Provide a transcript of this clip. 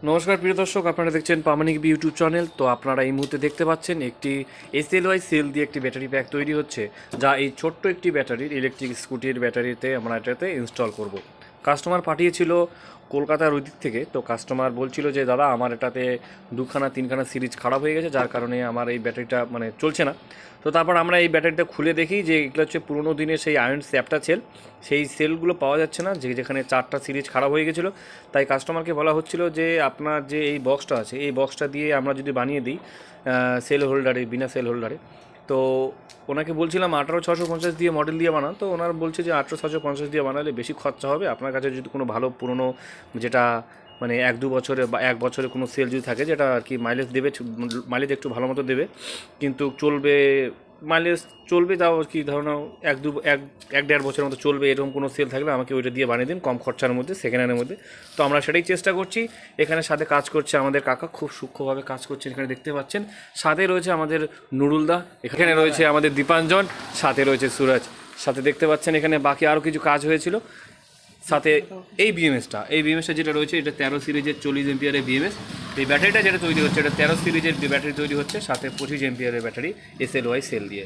নমস্কার প্রিয় দর্শক, আপনারা দেখছেন প্রামাণিক বি ইউটিউব চ্যানেল। তো আপনারা এই মুহূর্তে দেখতে পাচ্ছেন একটি এসএলওয়াই সেল দিয়ে একটি ব্যাটারি প্যাক তৈরি হচ্ছে, যা এই ছোট্ট একটি ব্যাটারির ইলেকট্রিক স্কুটির ব্যাটারিতে আমরা এটাতে ইনস্টল করব। কাস্টমার পাঠিয়েছিল কলকাতার ওই দিক থেকে। তো কাস্টমার বলছিল যে দাদা আমার এটাতে তিনখানা সিরিজ খারাপ হয়ে গেছে, যার কারণে আমার এই ব্যাটারিটা চলছে না। তো তারপর আমরা এই ব্যাটারিটা খুলে দেখি যে এগুলো হচ্ছে পুরোনো দিনের সেই আয়রন স্যাপটা সেল। সেই সেলগুলো পাওয়া যাচ্ছে না, যেখানে 4টা সিরিজ খারাপ হয়ে গেছিলো। তাই কাস্টমারকে বলা হচ্ছিল যে আপনার যে এই বক্সটা আছে, এই বক্সটা দিয়ে আমরা যদি বানিয়ে দিই সেল হোল্ডারে, বিনা সেল হোল্ডারে। তো ওনাকে বলছিলাম 18650 দিয়ে মডেল দিয়ে বানান। তো ওনার বলছে যে 18650 দিয়ে বানালে বেশি খরচা হবে। আপনার কাছে যদি কোনো ভালো পুরনো, যেটা 1-2 বছরে বা 1 বছরে কোনো সেল যদি থাকে, যেটা আর কি মাইলেজ দেবে, মাইলেজ একটু ভালো মতো দেবে, কিন্তু চলবে, মাইলেজ চলবে, তাও কি ধরুন 1-1.5 বছরের মতো চলবে, এরকম কোনো সেল থাকলে আমাকে ওইটা দিয়ে বানিয়ে দিন কম খরচার মধ্যে, সেকেন্ড হ্যান্ডের মধ্যে। তো আমরা সেটাই চেষ্টা করছি। এখানে সাথে কাজ করছে আমাদের কাকা, খুব সূক্ষ্মভাবে কাজ করছেন, এখানে দেখতে পাচ্ছেন। সাথে রয়েছে আমাদের নুরুলদা, এখানে রয়েছে আমাদের দীপাঞ্জন, সাথে রয়েছে সুরজ, সাথে দেখতে পাচ্ছেন এখানে বাকি আরও কিছু কাজ হয়েছিল। সাথে এই বিএমএসটা যেটা রয়েছে, এটা 13 সিরিজের 40 এমপিয়ারের বিএমএস। এই ব্যাটারিটা যেটা তৈরি হচ্ছে, এটা 13 সিরিজের ব্যাটারি তৈরি হচ্ছে, সাথে 25 এমপিয়ারের ব্যাটারি এসএলওয়াই সেল দিয়ে।